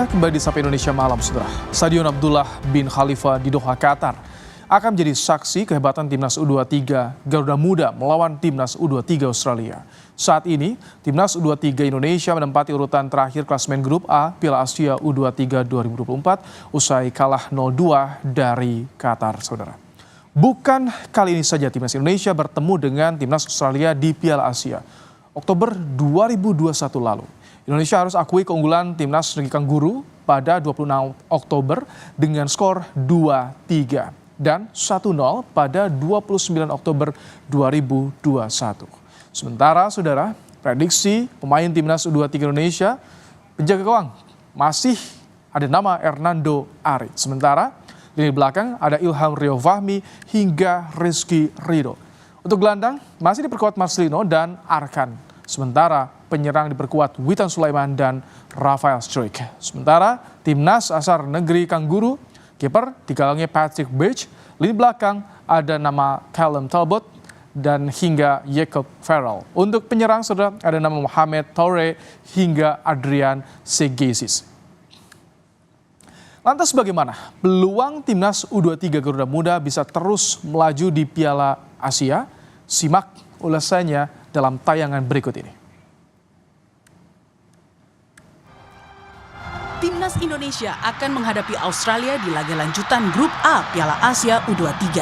Anda kembali di Sapa Indonesia Malam, Saudara. Stadion Abdullah bin Khalifa di Doha, Qatar akan menjadi saksi kehebatan timnas U23 Garuda Muda melawan timnas U23 Australia. Saat ini, timnas U23 Indonesia menempati urutan terakhir klasemen grup A Piala Asia U23 2024 usai kalah 0-2 dari Qatar, Saudara. Bukan kali ini saja timnas Indonesia bertemu dengan timnas Australia di Piala Asia. Oktober 2021 lalu, Indonesia harus akui keunggulan timnas negeri Kangguru pada 26 Oktober dengan skor 2-3 dan 1-0 pada 29 Oktober 2021. Sementara, Saudara, prediksi pemain timnas U23 Indonesia, penjaga gawang masih ada nama Hernando Ari. Sementara, lini belakang ada Ilham Rio Fahmi hingga Rizky Ridho. Untuk gelandang masih diperkuat Marcelino dan Arkan. Sementara penyerang diperkuat Witan Sulaiman dan Rafael Struijk. Sementara timnas asal negeri Kangguru, kiper digalangnya Patrick Berg, lini belakang ada nama Callum Talbot dan hingga Jacob Farrell. Untuk penyerang, Saudara, ada nama Mohamed Toure hingga Adrian Segesis. Lantas bagaimana peluang timnas U23 Garuda Muda bisa terus melaju di Piala Asia? Simak ulasannya dalam tayangan berikut ini. Timnas Indonesia akan menghadapi Australia di laga lanjutan Grup A Piala Asia U23.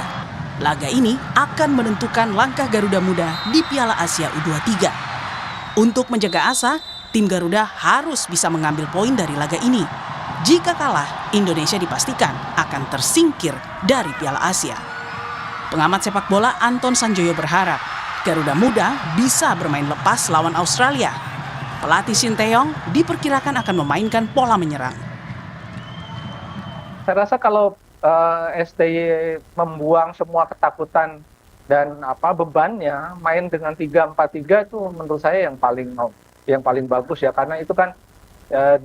Laga ini akan menentukan langkah Garuda Muda di Piala Asia U23. Untuk menjaga asa, tim Garuda harus bisa mengambil poin dari laga ini. Jika kalah, Indonesia dipastikan akan tersingkir dari Piala Asia. Pengamat sepak bola Anton Sanjoyo berharap Garuda Muda bisa bermain lepas lawan Australia. Pelatih Sinteyong diperkirakan akan memainkan pola menyerang. Saya rasa kalau STY membuang semua ketakutan dan bebannya, main dengan 3-4-3 itu menurut saya yang paling bagus ya, karena itu kan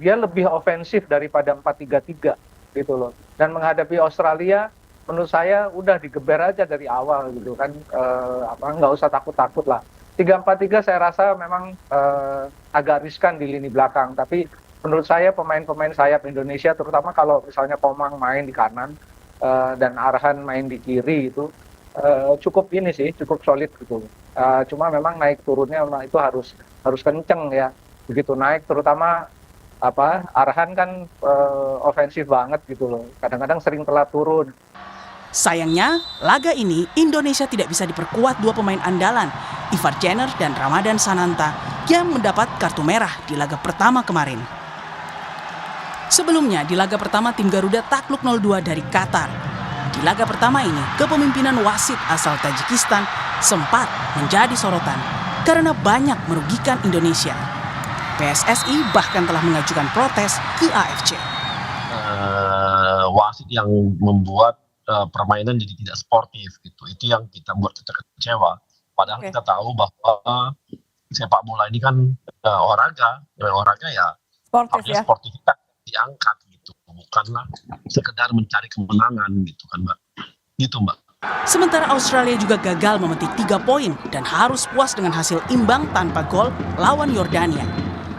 dia lebih ofensif daripada 4-3-3 gitu loh. Dan menghadapi Australia, menurut saya udah digeber aja dari awal gitu kan, nggak usah takut-takut lah. 3-4-3 saya rasa memang agak riskan di lini belakang, tapi menurut saya pemain-pemain sayap Indonesia, terutama kalau misalnya Komang main di kanan dan Arhan main di kiri itu cukup solid gitu. Cuma memang naik turunnya itu harus kenceng ya, begitu naik, terutama Arhan kan ofensif banget gitu loh, kadang-kadang sering telat turun. Sayangnya, laga ini Indonesia tidak bisa diperkuat dua pemain andalan, Ivar Jenner dan Ramadan Sananta, yang mendapat kartu merah di laga pertama kemarin. Sebelumnya, di laga pertama tim Garuda takluk 0-2 dari Qatar. Di laga pertama ini, kepemimpinan wasit asal Tajikistan sempat menjadi sorotan karena banyak merugikan Indonesia. PSSI bahkan telah mengajukan protes ke AFC. Wasit yang membuat permainan jadi tidak sportif gitu, itu yang kita buat kita kecewa. Padahal kita tahu bahwa sepak bola ini kan olahraga ya sportif, harusnya sportivitas diangkat gitu, bukanlah sekedar mencari kemenangan gitu kan, Mbak. Gitu, Mbak. Sementara Australia juga gagal memetik 3 poin dan harus puas dengan hasil imbang tanpa gol lawan Yordania.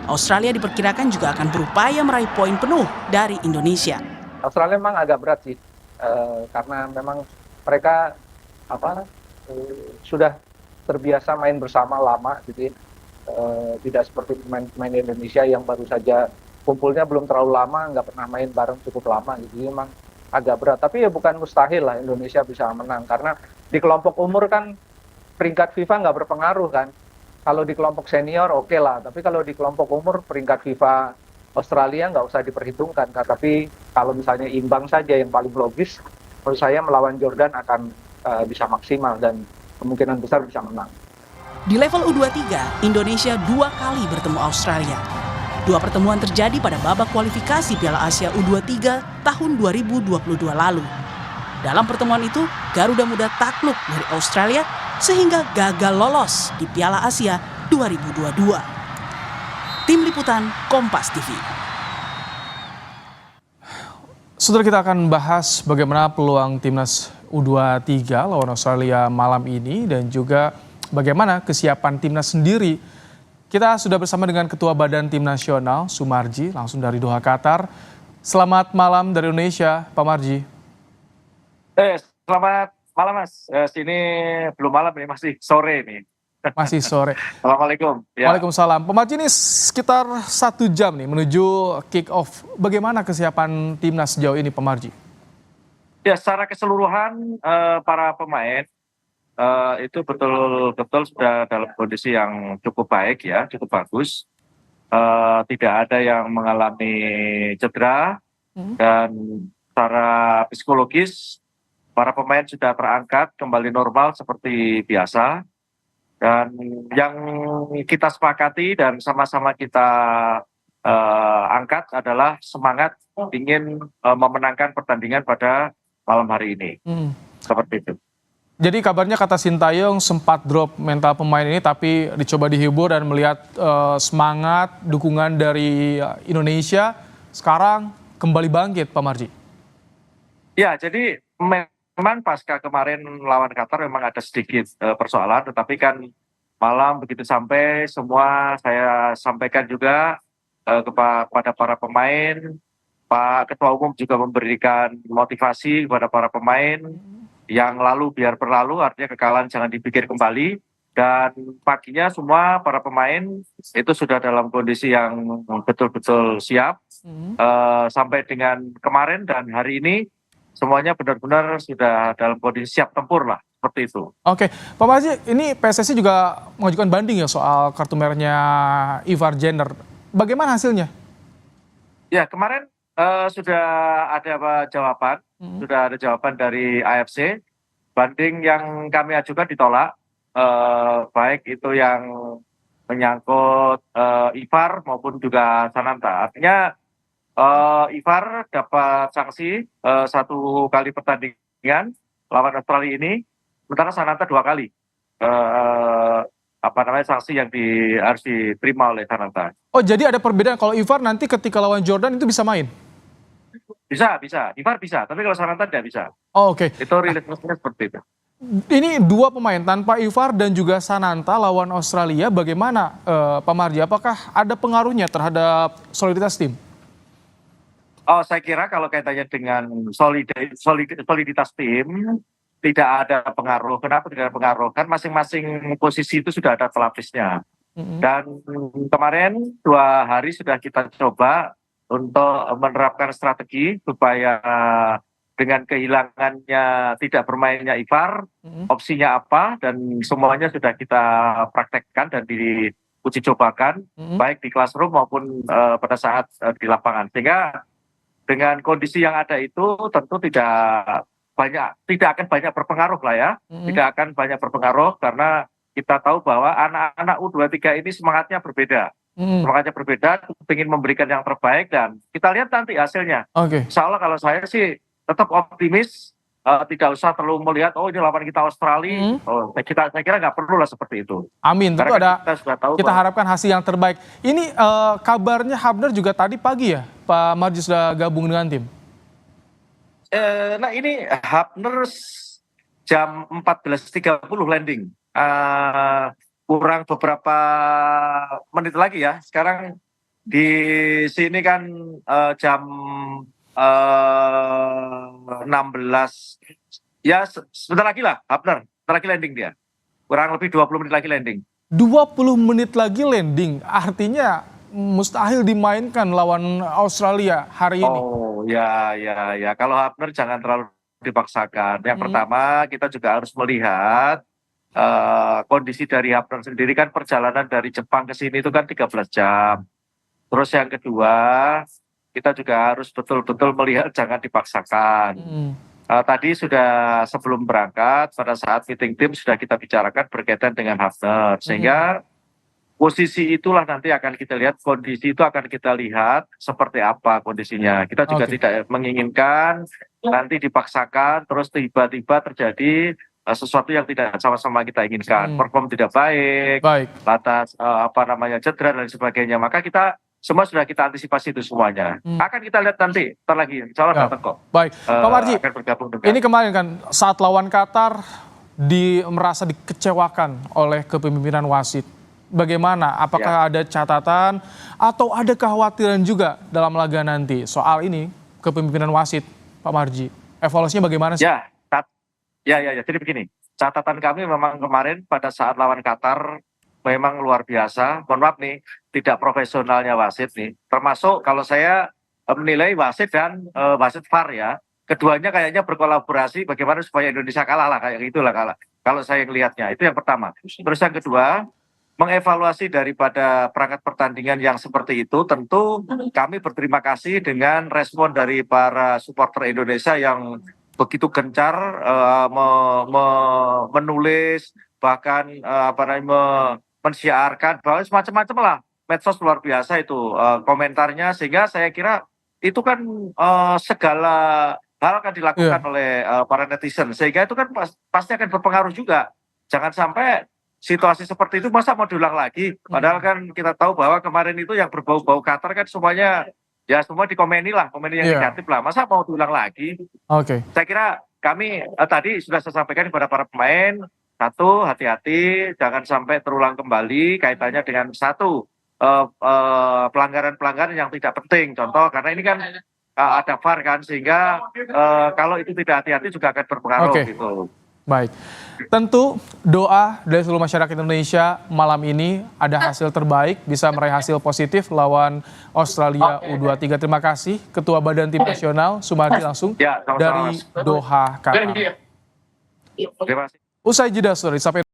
Australia diperkirakan juga akan berupaya meraih poin penuh dari Indonesia. Australia memang agak berat sih. Karena memang mereka sudah terbiasa main bersama lama gitu ya. Tidak seperti pemain Indonesia yang baru saja kumpulnya belum terlalu lama, nggak pernah main bareng cukup lama gitu. Jadi memang agak berat, tapi ya bukan mustahil lah Indonesia bisa menang, karena di kelompok umur kan peringkat FIFA nggak berpengaruh kan. Kalau di kelompok senior oke lah, tapi kalau di kelompok umur peringkat FIFA Australia nggak usah diperhitungkan, tapi kalau misalnya imbang saja yang paling logis, menurut saya melawan Jordan akan bisa maksimal dan kemungkinan besar bisa menang. Di level U23, Indonesia 2 kali bertemu Australia. 2 pertemuan terjadi pada babak kualifikasi Piala Asia U23 tahun 2022 lalu. Dalam pertemuan itu, Garuda Muda takluk dari Australia sehingga gagal lolos di Piala Asia 2022. Tim Liputan Kompas TV. Saudara, kita akan bahas bagaimana peluang timnas U23 lawan Australia malam ini dan juga bagaimana kesiapan timnas sendiri Kita sudah bersama dengan Ketua Badan Tim Nasional, Sumarji, langsung dari Doha, Qatar. Selamat malam dari Indonesia, Pak Marji. Selamat malam Mas. Sini belum malam nih, masih sore nih. Masih sore. Assalamualaikum. Ya. Waalaikumsalam. Pak Marji, ini sekitar 1 jam nih menuju kick off. Bagaimana kesiapan timnas sejauh ini, Pak Marji? Ya, secara keseluruhan para pemain itu betul-betul sudah dalam kondisi yang cukup baik ya, cukup bagus. Tidak ada yang mengalami cedera dan secara psikologis para pemain sudah terangkat kembali normal seperti biasa. Dan yang kita sepakati dan sama-sama kita angkat adalah semangat ingin memenangkan pertandingan pada malam hari ini. Seperti itu. Jadi kabarnya kata Sintayong sempat drop mental pemain ini, tapi dicoba dihibur dan melihat semangat, dukungan dari Indonesia sekarang kembali bangkit, Pak Marji. Ya, jadi memang pasca kemarin lawan Qatar memang ada sedikit persoalan, tetapi kan malam begitu sampai semua saya sampaikan juga kepada para pemain. Pak Ketua Umum juga memberikan motivasi kepada para pemain. Yang lalu biar berlalu, artinya kekalahan jangan dipikir kembali. Dan paginya semua para pemain itu sudah dalam kondisi yang betul-betul siap. Sampai dengan kemarin dan hari ini semuanya benar-benar sudah dalam kondisi siap tempur lah, seperti itu. Oke, Pak Marji, ini PSSI juga mengajukan banding ya soal kartu merahnya Ivar Jenner. Bagaimana hasilnya? Ya, kemarin sudah ada jawaban, sudah ada jawaban dari AFC. Banding yang kami ajukan ditolak, baik itu yang menyangkut Ivar maupun juga Sananta. Artinya Ivar dapat sanksi 1 kali pertandingan lawan Australia ini, sementara Sananta 2 kali. Sanksi yang harus diterima oleh Sananta. Oh, jadi ada perbedaan kalau Ivar nanti ketika lawan Jordan itu bisa main? Bisa. Ivar bisa, tapi kalau Sananta tidak bisa. Oh, oke. Itu rilisnya seperti itu. Ini 2 pemain tanpa Ivar dan juga Sananta lawan Australia. Bagaimana Pak Marji? Apakah ada pengaruhnya terhadap soliditas tim? Oh, saya kira kalau kaitannya dengan soliditas tim tidak ada pengaruh. Kenapa tidak ada pengaruh? Kan masing-masing posisi itu sudah ada pelapisnya. Dan kemarin 2 hari sudah kita coba untuk menerapkan strategi supaya dengan kehilangannya tidak bermainnya Ivar, opsinya apa, dan semuanya sudah kita praktekkan dan diuji cobakan, baik di classroom maupun pada saat di lapangan. Sehingga dengan kondisi yang ada itu tentu tidak akan banyak berpengaruh lah ya, tidak akan banyak berpengaruh karena kita tahu bahwa anak-anak U23 ini semangatnya berbeda. Semangatnya berbeda, ingin memberikan yang terbaik dan kita lihat nanti hasilnya. Insya Allah kalau saya sih tetap optimis, tidak usah terlalu melihat ini lawan kita Australia. Saya kira nggak perlu lah seperti itu. Amin. Tentu ada. Kita bahwa harapkan hasil yang terbaik. Ini kabarnya Hafner juga tadi pagi ya, Pak Marji sudah gabung dengan tim. Nah ini Hafner jam 14.30 landing. Kurang beberapa menit lagi ya. Sekarang di sini kan jam 16. Ya sebentar lagi lah Hafner. Sebentar lagi landing dia. Kurang lebih 20 menit lagi landing. 20 menit lagi landing. Artinya mustahil dimainkan lawan Australia hari ini. Oh ya. Kalau Hafner jangan terlalu dipaksakan. Yang pertama kita juga harus melihat kondisi dari Hafner sendiri kan perjalanan dari Jepang ke sini itu kan 13 jam. Terus yang kedua, kita juga harus betul-betul melihat jangan dipaksakan. Tadi sudah sebelum berangkat, pada saat meeting tim sudah kita bicarakan berkaitan dengan Hafner. Sehingga posisi itulah nanti akan kita lihat, kondisi itu akan kita lihat seperti apa kondisinya. Kita juga tidak menginginkan nanti dipaksakan, terus tiba-tiba terjadi sesuatu yang tidak sama-sama kita inginkan, perform tidak baik, atas cedera dan sebagainya. Maka kita semua sudah kita antisipasi itu semuanya. Akan kita lihat nanti, ntar lagi, insya Allah datang kok. Baik, Pak Marji, akan bergabung dengan. ini kemarin kan saat lawan Qatar merasa dikecewakan oleh kepemimpinan wasit. bagaimana? Apakah ada catatan atau ada kekhawatiran juga dalam laga nanti soal ini kepemimpinan wasit, Pak Marji? Evaluasinya bagaimana sih? Ya. Jadi begini, catatan kami memang kemarin pada saat lawan Qatar memang luar biasa. Mohon maaf nih, tidak profesionalnya wasit nih. Termasuk kalau saya menilai wasit dan wasit VAR ya. Keduanya kayaknya berkolaborasi bagaimana supaya Indonesia kalah lah, kayak gitulah kalau saya melihatnya. Itu yang pertama. Terus yang kedua, mengevaluasi daripada perangkat pertandingan yang seperti itu, tentu kami berterima kasih dengan respon dari para supporter Indonesia yang begitu gencar menulis, bahkan mensiarkan bahwa semacam-macam lah, medsos luar biasa itu komentarnya, sehingga saya kira itu kan segala hal akan dilakukan oleh para netizen, sehingga itu kan pasti akan berpengaruh juga. Jangan sampai situasi seperti itu masa mau diulang lagi, padahal kan kita tahu bahwa kemarin itu yang berbau-bau Qatar kan semuanya ya semua dikomeni lah, komeni yang negatif lah, masa mau diulang lagi. Saya kira kami tadi sudah saya sampaikan kepada para pemain, satu, hati-hati jangan sampai terulang kembali kaitannya dengan satu pelanggaran-pelanggaran yang tidak penting, contoh karena ini kan ada VAR kan, sehingga kalau itu tidak hati-hati juga akan berpengaruh gitu. Baik, tentu doa dari seluruh masyarakat Indonesia malam ini ada hasil terbaik, bisa meraih hasil positif lawan Australia U23. Terima kasih Ketua Badan Tim Nasional Sumardi langsung dari Doha, Qatar. Terima kasih. Usai jeda, saudara, sampai